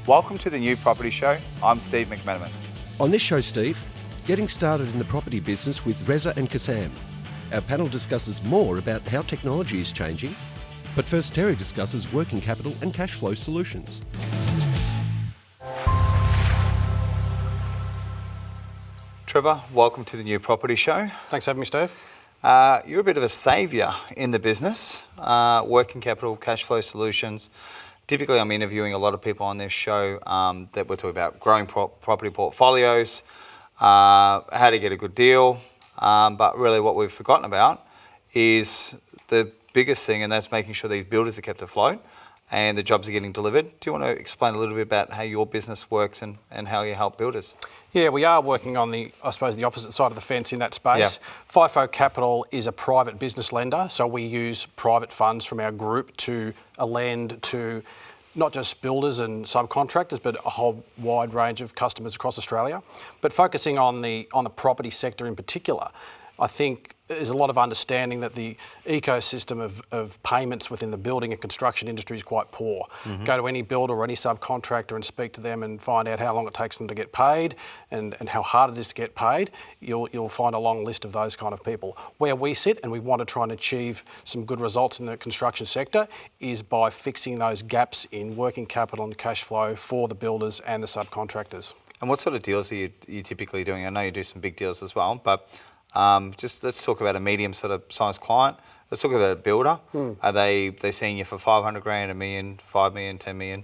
Welcome to the New Property Show. I'm Steve McMenamin. On this show, Steve, getting started in the property business with Reza and Kassem. Our panel discusses more about how technology is changing, but first Terry discusses working capital and cash flow solutions. Trevor, welcome to the New Property Show. Thanks for having me, Steve. You're a bit of a saviour in the business, working capital, cash flow solutions. Typically, I'm interviewing a lot of people on this show that we're talking about growing property portfolios, how to get a good deal, but really what we've forgotten about is the biggest thing, and that's making sure these builders are kept afloat and the jobs are getting delivered. Do you want to explain a little bit about how your business works and how you help builders? Yeah, we are working on the opposite side of the fence in that space. Yeah. Fifo Capital is a private business lender, so we use private funds from our group to lend to not just builders and subcontractors, but a whole wide range of customers across Australia. But focusing on the property sector in particular, I think there's a lot of understanding that the ecosystem of payments within the building and construction industry is quite poor. Mm-hmm. Go to any builder or any subcontractor and speak to them and find out how long it takes them to get paid and how hard it is to get paid. You'll find a long list of those kind of people. Where we sit and we want to try and achieve some good results in the construction sector is by fixing those gaps in working capital and cash flow for the builders and the subcontractors. And what sort of deals are you typically doing? I know you do some big deals as well, but just let's talk about a medium sort of size client. Let's talk about a builder. Are they seeing you for 500 grand, $1 million, 5 million, 10 million?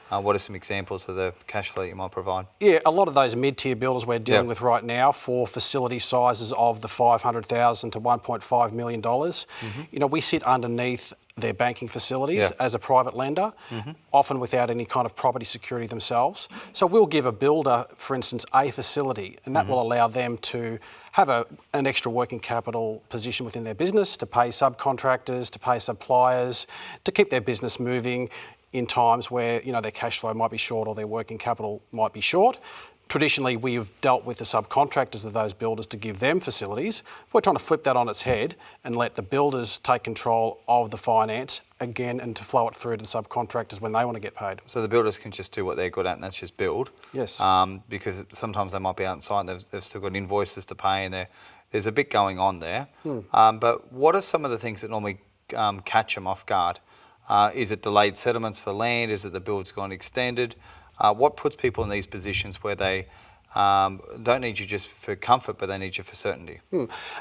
What are some examples of the cash flow you might provide? Yeah, a lot of those mid-tier builders we're dealing with right now for facility sizes of the $500,000 to $1.5 million. Mm-hmm. You know, we sit underneath their banking facilities as a private lender, often without any kind of property security themselves. So we'll give a builder, for instance, a facility, and that will allow them to have an extra working capital position within their business, to pay subcontractors, to pay suppliers, to keep their business moving in times where, you know, their cash flow might be short or their working capital might be short. Traditionally, we've dealt with the subcontractors of those builders to give them facilities. We're trying to flip that on its head and let the builders take control of the finance again and to flow it through to the subcontractors when they want to get paid. So the builders can just do what they're good at, and that's just build? Yes. Because sometimes they might be outside, they've still got invoices to pay, and there's a bit going on there. But what are some of the things that normally catch them off guard? Is it delayed settlements for land? Is it the build's gone extended? What puts people in these positions where they don't need you just for comfort, but they need you for certainty?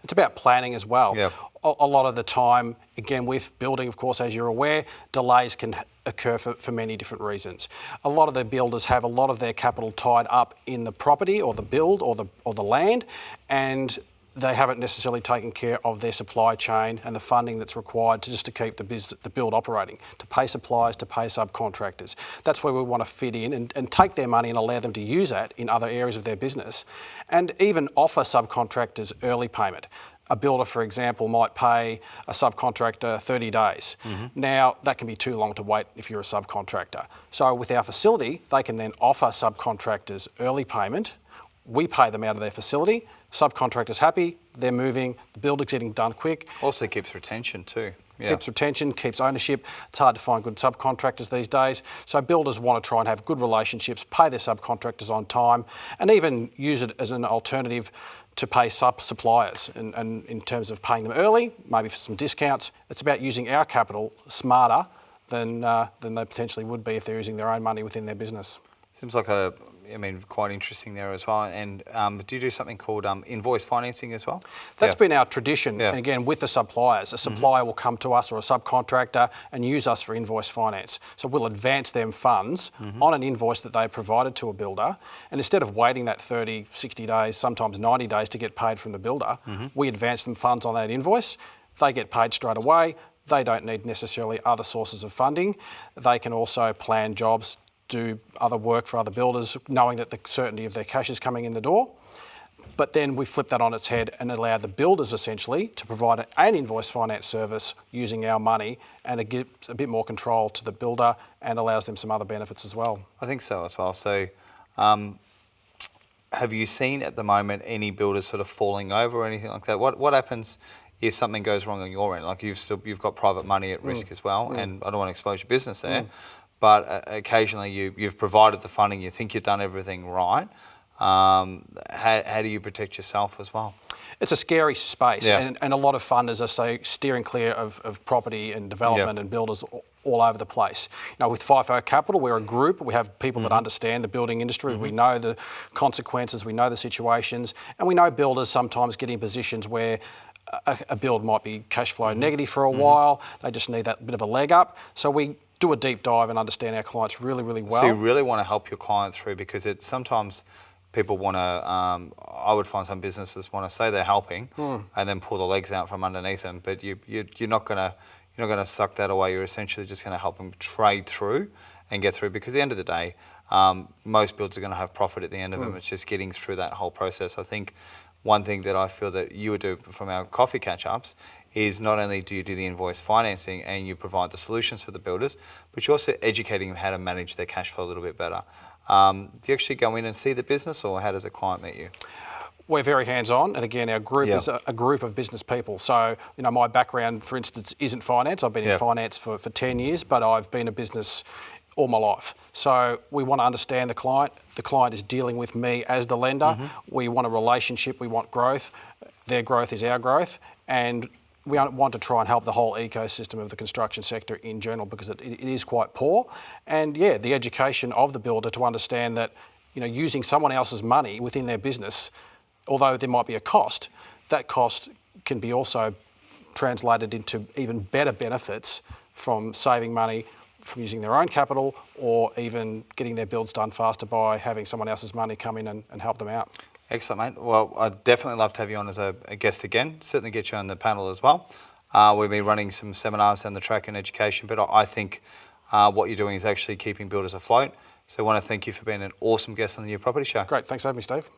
It's about planning as well. Yeah. A lot of the time, again, with building, of course, as you're aware, delays can occur for many different reasons. A lot of the builders have a lot of their capital tied up in the property or the build or the land, and they haven't necessarily taken care of their supply chain and the funding that's required to keep the build operating, to pay suppliers, to pay subcontractors. That's where we want to fit in and take their money and allow them to use that in other areas of their business, and even offer subcontractors early payment. A builder, for example, might pay a subcontractor 30 days. Now, that can be too long to wait if you're a subcontractor. So with our facility, they can then offer subcontractors early payment. We pay them out of their facility. Subcontractors happy, they're moving, the builder's getting done quick. Also keeps retention too. Yeah. Keeps retention, keeps ownership. It's hard to find good subcontractors these days. So builders want to try and have good relationships, pay their subcontractors on time, and even use it as an alternative to pay suppliers. And in terms of paying them early, maybe for some discounts, it's about using our capital smarter than they potentially would be if they're using their own money within their business. Seems like quite interesting there as well. And do you do something called invoice financing as well? That's been our tradition. And again, with the suppliers, a supplier will come to us or a subcontractor and use us for invoice finance. So we'll advance them funds on an invoice that they provided to a builder. And instead of waiting that 30, 60 days, sometimes 90 days to get paid from the builder, we advance them funds on that invoice. They get paid straight away. They don't need necessarily other sources of funding. They can also plan jobs, do other work for other builders, knowing that the certainty of their cash is coming in the door. But then we flip that on its head and allow the builders essentially to provide an invoice finance service using our money, and it gives a bit more control to the builder and allows them some other benefits as well. I think so as well. So have you seen at the moment any builders sort of falling over or anything like that? What happens if something goes wrong on your end? Like you've got private money at risk as well, and I don't want to expose your business there. but occasionally you've provided the funding, you think you've done everything right. How do you protect yourself as well? It's a scary space, Yeah. and a lot of funders are steering clear of property and development and builders all over the place. With Fifo Capital, we're a group. We have people that understand the building industry. We know the consequences, we know the situations, and we know builders sometimes get in positions where a build might be cash flow negative for a while. They just need that bit of a leg up. So we do a deep dive and understand our clients really, really well. So you really want to help your client through, because it's sometimes people want to, I would find some businesses want to say they're helping and then pull the legs out from underneath them, but you're not going to suck that away. You're essentially just going to help them trade through and get through, because at the end of the day, most builds are going to have profit at the end of them. It's just getting through that whole process. I think one thing that I feel that you would do from our coffee catch-ups is not only do you do the invoice financing and you provide the solutions for the builders, but you're also educating them how to manage their cash flow a little bit better. Do you actually go in and see the business, or how does a client meet you? We're very hands-on, and again, our group is a group of business people. So, my background, for instance, isn't finance. I've been in finance for 10 years, but I've been a business all my life. So we want to understand the client. The client is dealing with me as the lender. We want a relationship. We want growth. Their growth is our growth, and we want to try and help the whole ecosystem of the construction sector in general, because it is quite poor. And the education of the builder to understand that, using someone else's money within their business, although there might be a cost, that cost can be also translated into even better benefits from saving money from using their own capital, or even getting their builds done faster by having someone else's money come in and help them out. Excellent, mate. Well, I'd definitely love to have you on as a guest again. Certainly get you on the panel as well. We'll be running some seminars down the track in education, but I think what you're doing is actually keeping builders afloat. So I want to thank you for being an awesome guest on the New Property Show. Great, thanks for having me, Steve.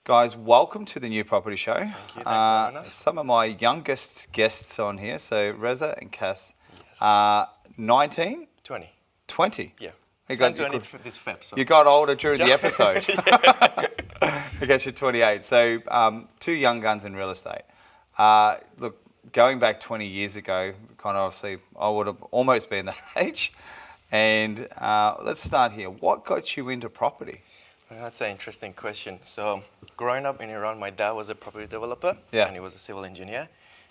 Guys, welcome to the New Property Show. Thank you. Thanks for having us. Some of my youngest guests on here, so Reza and Kass, 19? 20. 20? Yeah. You got, 20 this Feb. So. you got older during the episode. I guess you're 28. So two young guns in real estate. Look, going back 20 years ago, kind of obviously I would have almost been that age. And let's start here. What got you into property? Well, that's an interesting question. So growing up in Iran, my dad was a property developer and he was a civil engineer.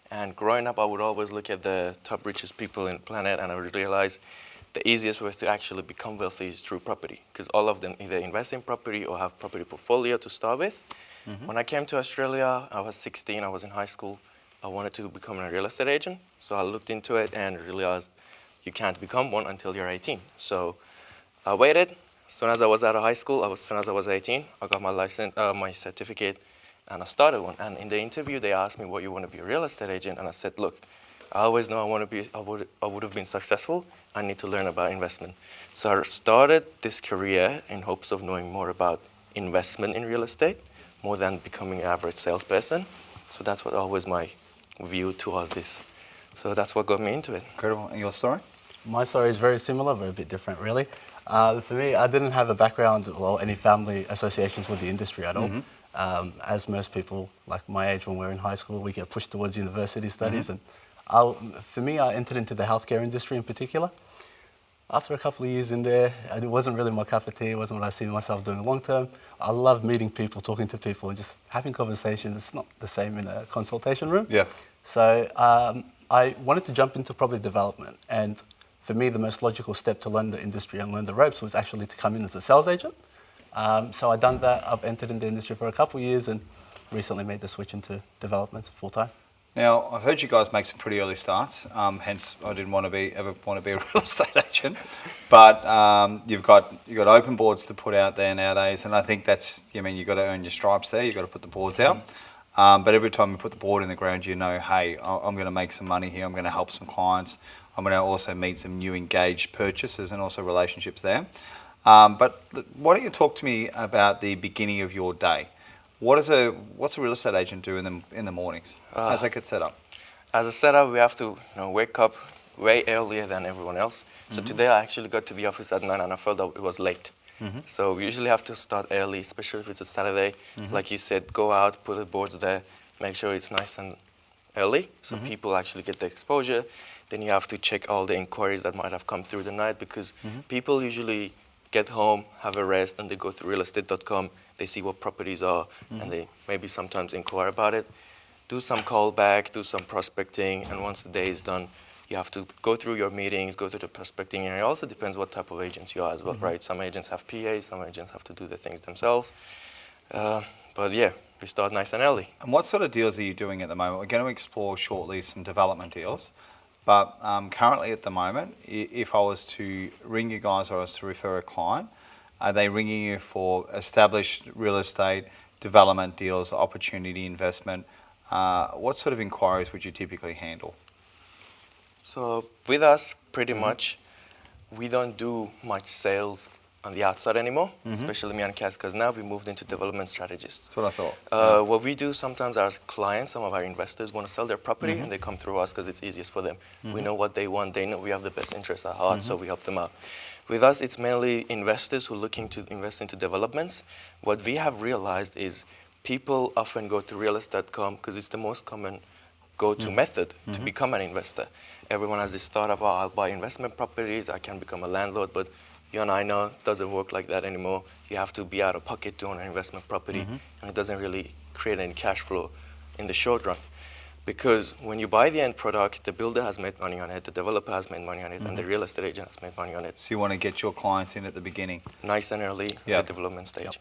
And growing up, I would always look at the top richest people in the planet, and I would realize the easiest way to actually become wealthy is through property, because all of them either invest in property or have property portfolio to start with. When I came to Australia, I was 16, I was in high school. I wanted to become a real estate agent. So I looked into it and realized you can't become one until you're 18. So I waited. As soon as I was out of high school, as soon as I was 18, I got my license, my certificate, and I started one. And in the interview, they asked me, "What you want to be a real estate agent?" And I said, "Look, I always know I would have been successful. I need to learn about investment." So I started this career in hopes of knowing more about investment in real estate, more than becoming an average salesperson. So that's what always my view towards this. So that's what got me into it. Incredible. And your story? My story is very similar, but a bit different, really. For me, I didn't have a background or any family associations with the industry at all. As most people, like my age, when we're in high school, we get pushed towards university studies. And for me, I entered into the healthcare industry in particular. After a couple of years in there, it wasn't really my cup of tea. It wasn't what I see myself doing long term. I love meeting people, talking to people, and just having conversations. It's not the same in a consultation room. Yeah. So I wanted to jump into property development, and for me, the most logical step to learn the industry and learn the ropes was actually to come in as a sales agent. So I've done that. I've entered in the industry for a couple of years and recently made the switch into development full time. Now, I've heard you guys make some pretty early starts, hence I didn't ever want to be a real estate agent. But you've got open boards to put out there nowadays, and I think you've got to earn your stripes there, you've got to put the boards out. But every time you put the board in the ground, you know, hey, I'm going to make some money here, I'm going to help some clients, I'm going to also meet some new engaged purchasers and also relationships there. But why don't you talk to me about the beginning of your day? What's a real estate agent do in the mornings? How's that get set up? As a setup, we have to wake up way earlier than everyone else. So today I actually got to the office at 9 and I felt that it was late. So we usually have to start early, especially if it's a Saturday. Like you said, go out, put the boards there, make sure it's nice and early, so people actually get the exposure. Then you have to check all the inquiries that might have come through the night, because people usually get home, have a rest, and they go to realestate.com, they see what properties are, and they maybe sometimes inquire about it. Do some callback, do some prospecting, and once the day is done, you have to go through your meetings, go through the prospecting, and it also depends what type of agents you are as well, right? Some agents have PAs, some agents have to do the things themselves. But yeah, we start nice and early. And what sort of deals are you doing at the moment? We're going to explore shortly some development deals, but currently at the moment, if I was to ring you guys or I was to refer a client, are they ringing you for established real estate, development deals, opportunity investment? What sort of inquiries would you typically handle? So with us, pretty much, we don't do much sales on the outside anymore, especially me and Cass, because now we moved into development strategists. That's what I thought. What we do sometimes, our clients, some of our investors want to sell their property, and they come through us because it's easiest for them. We know what they want, they know we have the best interests at heart, so we help them out. With us, it's mainly investors who are looking to invest into developments. What we have realized is people often go to realestate.com because it's the most common go-to method to become an investor. Everyone has this thought of, oh, I'll buy investment properties, I can become a landlord, but you and I know it doesn't work like that anymore. You have to be out of pocket to own an investment property, and it doesn't really create any cash flow in the short run. Because when you buy the end product, the builder has made money on it, the developer has made money on it, and the real estate agent has made money on it. So you want to get your clients in at the beginning? Nice and early, the development stage.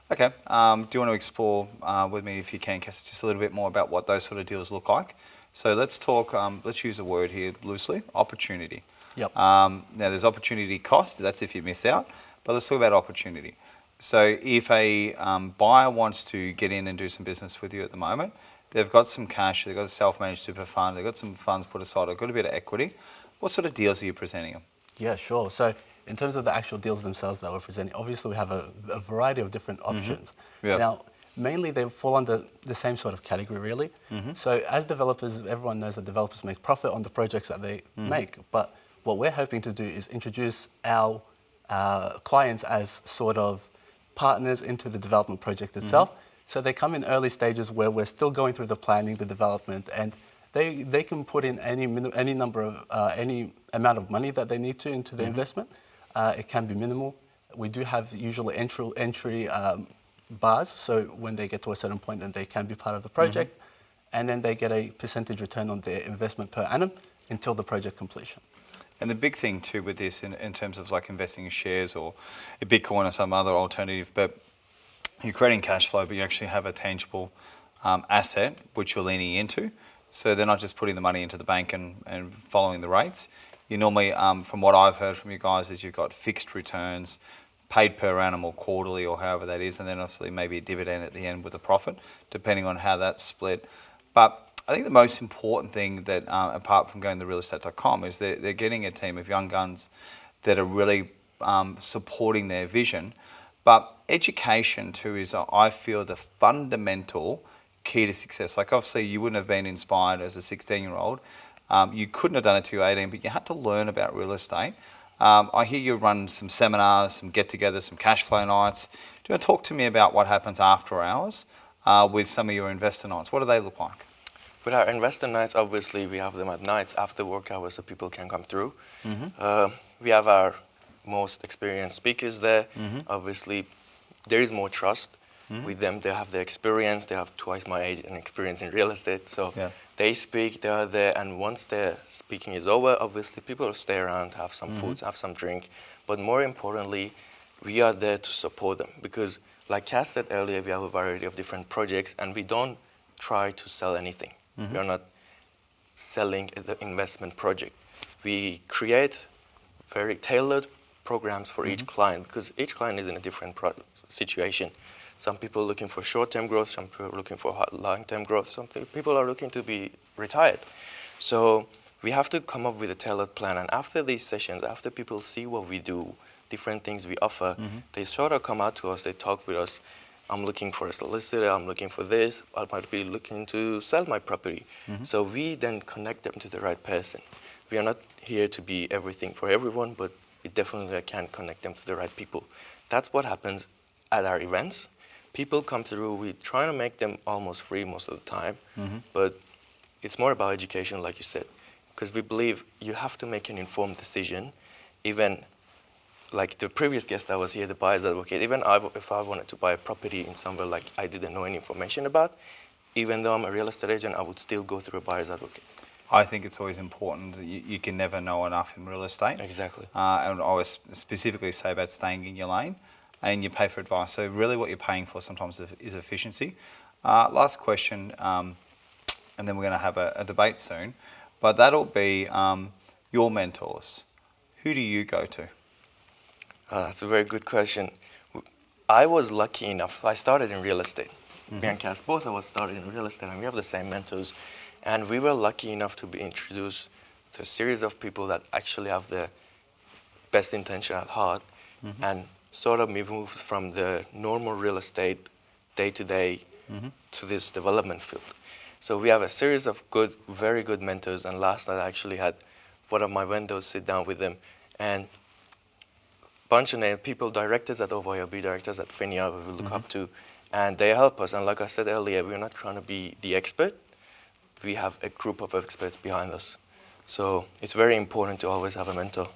Okay. Do you want to explore with me, if you can, Cass, just a little bit more about what those sort of deals look like? So let's talk, let's use a word here loosely, opportunity. Now there's opportunity cost, that's if you miss out, but let's talk about opportunity. So if a buyer wants to get in and do some business with you at the moment, they've got some cash, they've got a self-managed super fund, they've got some funds put aside, they've got a bit of equity. What sort of deals are you presenting them? Yeah, sure. So in terms of the actual deals themselves that we're presenting, obviously we have a variety of different options. Now, mainly they fall under the same sort of category, really. So as developers, everyone knows that developers make profit on the projects that they make. But what we're hoping to do is introduce our clients as sort of partners into the development project itself. So they come in early stages where we're still going through the planning, the development, and they can put in any amount of money that they need to into the investment. It can be minimal. We do have usually entry bars, so when they get to a certain point, then they can be part of the project, and then they get a percentage return on their investment per annum until the project completion. And the big thing too with this in terms of like investing in shares or a Bitcoin or some other alternative, but you're creating cash flow, but you actually have a tangible asset which you're leaning into. So they're not just putting the money into the bank and following the rates. You normally, from what I've heard from you guys, is you've got fixed returns, paid per annum or quarterly or however that is, and then obviously maybe a dividend at the end with a profit, depending on how that's split. But I think the most important thing that, apart from going to realestate.com, is they're getting a team of young guns that are really supporting their vision. But education too is, I feel, the fundamental key to success. Like obviously you wouldn't have been inspired as a 16-year-old. You couldn't have done it till you were 18, but you had to learn about real estate. I hear you run some seminars, some get-togethers, some cash flow nights. Do you want to talk to me about what happens after hours with some of your investor nights? What do they look like? With our investor nights, obviously we have them at nights after work hours so people can come through. We have our most experienced speakers there. Obviously, there is more trust with them. They have the experience. They have twice my age and experience in real estate. So they speak, they are there, and once their speaking is over, obviously people will stay around, have some foods, have some drink. But more importantly, we are there to support them because, like Cass said earlier, we have a variety of different projects and we don't try to sell anything. We are not selling the investment project. We create very tailored programs for each client because each client is in a different situation. Some people are looking for short-term growth, some people are looking for long-term growth, some people are looking to be retired. So we have to come up with a tailored plan, and after these sessions, after people see what we do, different things we offer, they sort of come out to us, they talk with us. I'm looking for a solicitor, I'm looking for this, I might be looking to sell my property. So we then connect them to the right person. We are not here to be everything for everyone, but we definitely can connect them to the right people. That's what happens at our events. People come through, we try to make them almost free most of the time, but it's more about education, like you said, because we believe you have to make an informed decision. Even like the previous guest that was here, the buyer's advocate, even if I wanted to buy a property in somewhere like I didn't know any information about, even though I'm a real estate agent, I would still go through a buyer's advocate. I think it's always important that you can never know enough in real estate. Exactly. And I always specifically say about staying in your lane, and you pay for advice. So really what you're paying for sometimes is efficiency. Last question, and then we're going to have a debate soon, but that'll be your mentors. Who do you go to? That's a very good question. I was lucky enough, I started in real estate. Me and Cass, both of us started in real estate, and we have the same mentors. And we were lucky enough to be introduced to a series of people that actually have the best intention at heart, and sort of moved from the normal real estate day-to-day to this development field. So we have a series of good, very good mentors, and last night I actually had one of my vendors sit down with them, and bunch of people, directors at OYOB, directors at Finnia, we look up to, and they help us. And like I said earlier, we're not trying to be the expert. We have a group of experts behind us. So it's very important to always have a mentor.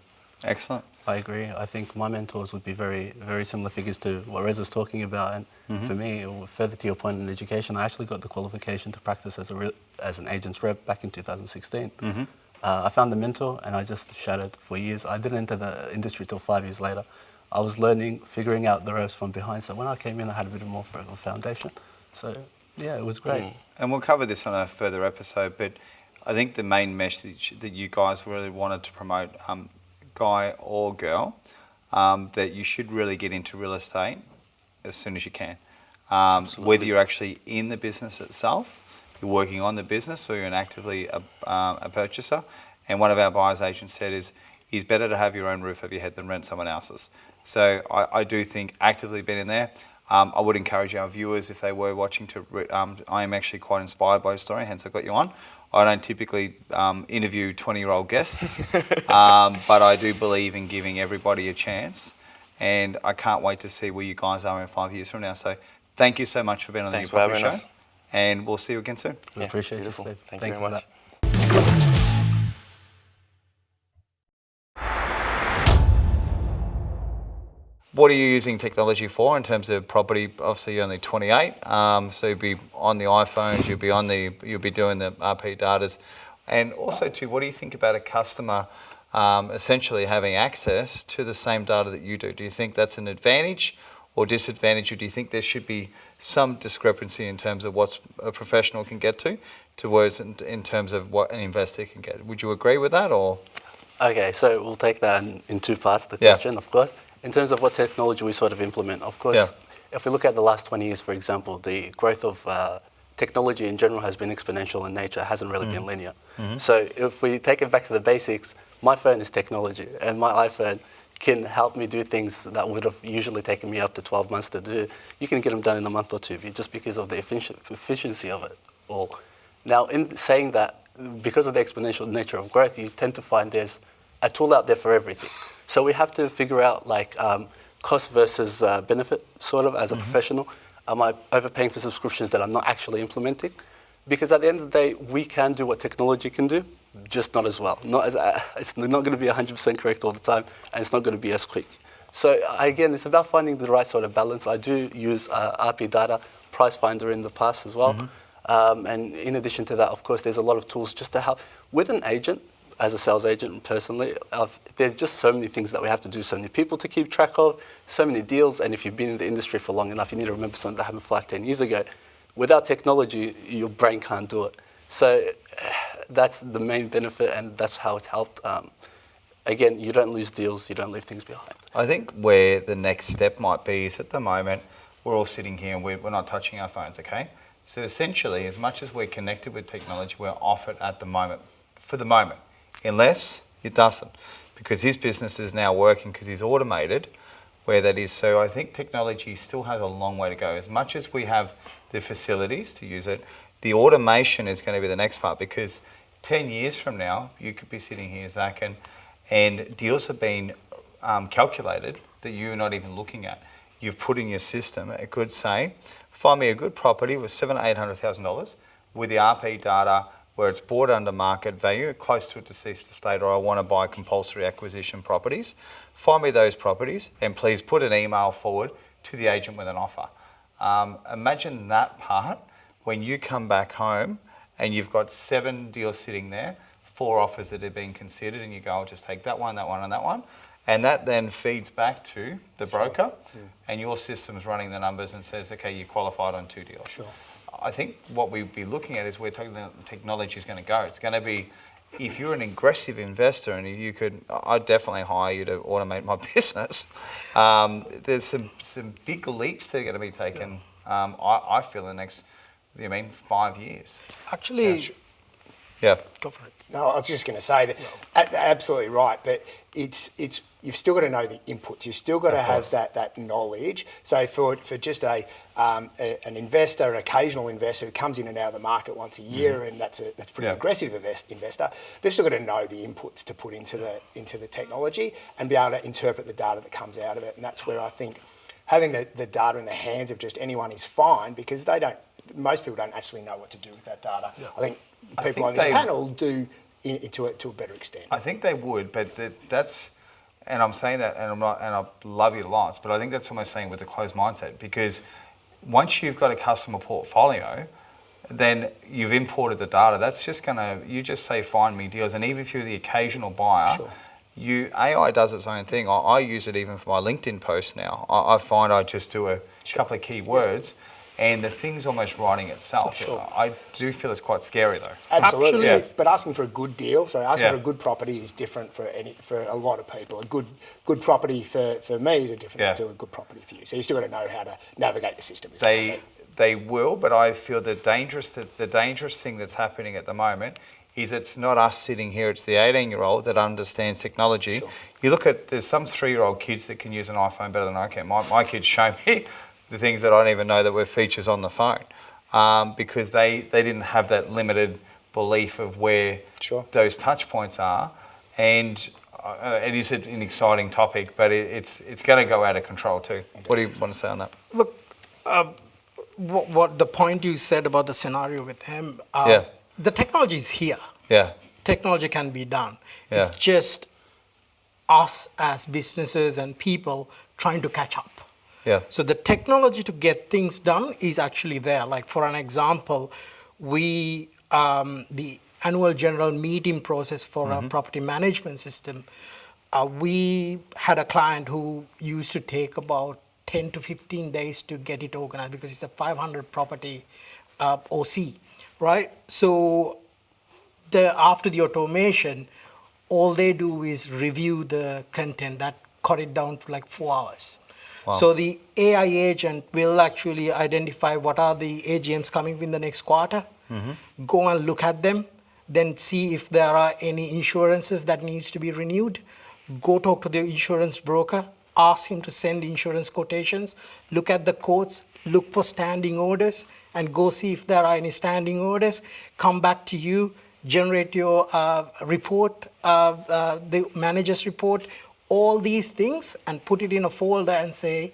Excellent. I agree. I think my mentors would be very, very similar figures to what Reza's talking about. And for me, further to your point in education, I actually got the qualification to practice as an agent's rep back in 2016. I found a mentor and I just shadowed for years. I didn't enter the industry till 5 years later. I was learning, figuring out the ropes from behind. So when I came in, I had a bit more of a foundation. So yeah, it was great. And we'll cover this on a further episode, but I think the main message that you guys really wanted to promote, guy or girl, that you should really get into real estate as soon as you can. Whether you're actually in the business itself, you're working on the business, or you're actively a purchaser. And one of our buyers agents said is better to have your own roof over your head than rent someone else's. So I do think actively being in there, I would encourage our viewers, if they were watching, to I am actually quite inspired by your story, hence I got you on. I don't typically interview 20-year-old guests, but I do believe in giving everybody a chance, and I can't wait to see where you guys are in 5 years from now. So thank you so much for being on the New Property Show, and we'll see you again soon. We appreciate beautiful. you, Steve. Thank you very much. What are you using technology for in terms of property? Obviously, you're only 28, so you'll be on the iPhones, you'll be doing the RP datas, and also too, what do you think about a customer essentially having access to the same data that you do? Do you think that's an advantage or disadvantage, or do you think there should be some discrepancy in terms of what a professional can get to, towards in terms of what an investor can get? Would you agree with that, or? Okay, so we'll take that in two parts, the question, of course. In terms of what technology we sort of implement, of course, if we look at the last 20 years, for example, the growth of technology in general has been exponential in nature, hasn't really been linear. So if we take it back to the basics, my phone is technology, and my iPhone can help me do things that would have usually taken me up to 12 months to do. You can get them done in a month or two, just because of the efficiency of it all. Now, in saying that, because of the exponential nature of growth, you tend to find there's a tool out there for everything. So we have to figure out like cost versus benefit, sort of, as a professional. Am I overpaying for subscriptions that I'm not actually implementing? Because at the end of the day, we can do what technology can do, just not as well. It's not going to be 100% correct all the time, and it's not going to be as quick. So again, it's about finding the right sort of balance. I do use RP data, Price Finder in the past as well. And in addition to that, of course, there's a lot of tools just to help. With an agent, as a sales agent personally, there's just so many things that we have to do, so many people to keep track of, so many deals, and if you've been in the industry for long enough, you need to remember something that happened 5-10 years ago. Without technology, your brain can't do it. So that's the main benefit, and that's how it's helped. Again, you don't lose deals, you don't leave things behind. I think where the next step might be is, at the moment, we're all sitting here and we're not touching our phones, okay? So essentially, as much as we're connected with technology, we're off it at the moment, for the moment. Unless you're Dasun, because his business is now working because he's automated where that is. So I think technology still has a long way to go. As much as we have the facilities to use it, the automation is going to be the next part, because 10 years from now, you could be sitting here, Zach, and deals have been calculated that you're not even looking at. You've put in your system, it could say, find me a good property with $700,000 to $800,000 with the RP data, where it's bought under market value, close to a deceased estate, or I want to buy compulsory acquisition properties, find me those properties and please put an email forward to the agent with an offer. Imagine that part when you come back home and you've got 7 deals sitting there, 4 offers that have been considered, and you go, I'll just take that one, and that one. And that then feeds back to the broker, and your system's running the numbers and says, okay, you qualified on 2 deals. Sure. I think what we'd be looking at is where technology is going to go. It's going to be, if you're an aggressive investor and you could, I'd definitely hire you to automate my business. There's some big leaps that are going to be taken, I feel, in the next, 5 years. Actually, Yeah. go for it. No, I was just going to say that absolutely right, but it's you've still got to know the inputs. You've still got to have that knowledge. So for just an investor, an occasional investor who comes in and out of the market once a year, and that's pretty aggressive investor, they've still got to know the inputs to put into the technology and be able to interpret the data that comes out of it. And that's where I think having the data in the hands of just anyone is fine, because most people don't actually know what to do with that data. Yeah. I think people on this panel do to a better extent. I think they would, but that's, and I'm saying that, and I love you lots, but I think that's almost saying with a closed mindset, because once you've got a customer portfolio, then you've imported the data. That's just you just say, find me deals, and even if you're the occasional buyer, AI does its own thing. I use it even for my LinkedIn posts now. I find I just do a couple of keywords, and the thing's almost writing itself. Sure. I do feel it's quite scary though. Absolutely. Yeah. But asking for a good deal, for a good property is different for a lot of people. A good property for me is different to a good property for you. So you still got to know how to navigate the system. They will, but I feel the dangerous thing that's happening at the moment is it's not us sitting here, it's the 18-year-old that understands technology. Sure. You look at, there's some 3-year-old kids that can use an iPhone better than I can. My kids show me the things that I don't even know that were features on the phone, because they didn't have that limited belief of where those touch points are. And it is an exciting topic, but it's going to go out of control too. What do you want to say on that? Look, what the point you said about the scenario with him, the technology is here. Yeah. Technology can be done. Yeah. It's just us as businesses and people trying to catch up. Yeah. So the technology to get things done is actually there. Like for an example, the annual general meeting process for our property management system, we had a client who used to take about 10 to 15 days to get it organized, because it's a 500 property OC, right? So after the automation, all they do is review the content. That cut it down to like 4 hours. Wow. So the AI agent will actually identify what are the AGMs coming in the next quarter, go and look at them, then see if there are any insurances that needs to be renewed, go talk to the insurance broker, ask him to send insurance quotations, look at the quotes, look for standing orders, and go see if there are any standing orders, come back to you, generate your report, the manager's report, all these things, and put it in a folder and say,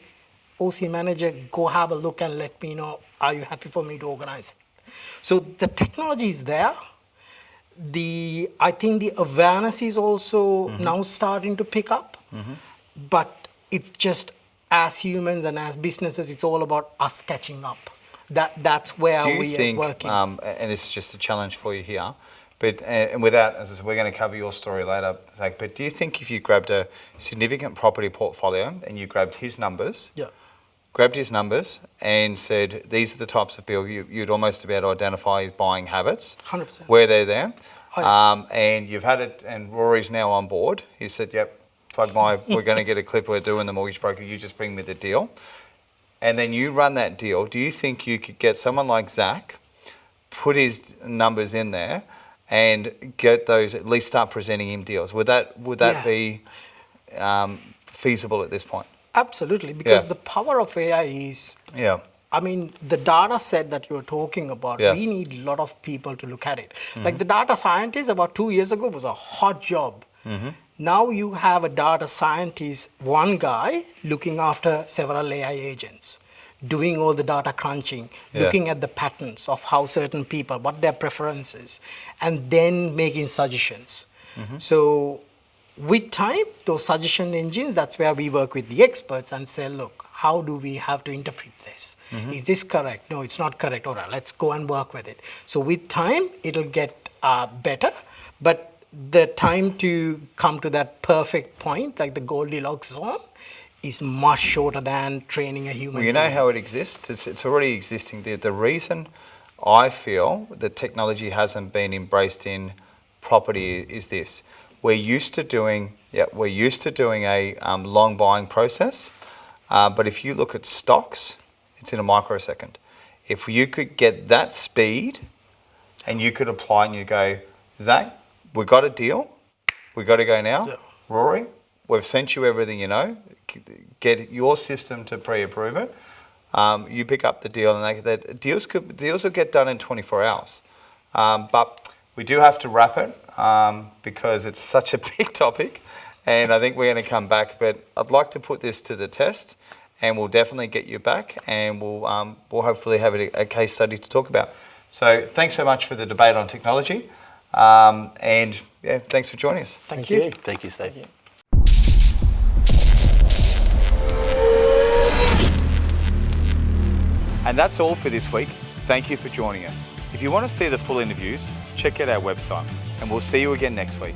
OC manager, go have a look and let me know, are you happy for me to organize it? So the technology is there. I think the awareness is also now starting to pick up, but it's just, as humans and as businesses, it's all about us catching up. That's where we are working. And this is just a challenge for you here, but and without, as I said, we're going to cover your story later, Zach, but do you think if you grabbed a significant property portfolio and you grabbed his numbers, and said, these are the types of bill, you'd almost be able to identify his buying habits, 100%. where they're there, Oh, and you've had it, and Rory's now on board. He said, yep, we're going to get a clip, we're doing the mortgage broker, you just bring me the deal. And then you run that deal. Do you think you could get someone like Zach, put his numbers in there, and get those, at least start presenting him deals? Would that be feasible at this point? Absolutely, because the power of AI is, I mean, the data set that you're talking about, we need a lot of people to look at it. Like the data scientist about 2 years ago was a hot job. Now you have a data scientist, one guy looking after several AI agents. doing all the data crunching, looking at the patterns of how certain people, what their preferences, and then making suggestions. So with time, those suggestion engines, that's where we work with the experts and say, look, how do we have to interpret this? Is this correct? No, it's not correct. All right, let's go and work with it. So with time, it'll get better, but the time to come to that perfect point, like the Goldilocks zone, is much shorter than training a human Well, you know being. how it exists? It's already existing. The reason I feel that technology hasn't been embraced in property is this. We're used to doing a long buying process, but if you look at stocks, it's in a microsecond. If you could get that speed and you could apply and you go, Zach, we got a deal, we got to go now. Yeah. Rory, we've sent you everything you know. Get your system to pre-approve it. You pick up the deal, and deals will get done in 24 hours. But we do have to wrap it because it's such a big topic, and I think we're going to come back. But I'd like to put this to the test, and we'll definitely get you back, and we'll hopefully have a case study to talk about. So thanks so much for the debate on technology, and yeah, thanks for joining us. Thank you. Thank you, Steve. And that's all for this week. Thank you for joining us. If you want to see the full interviews, check out our website, and we'll see you again next week.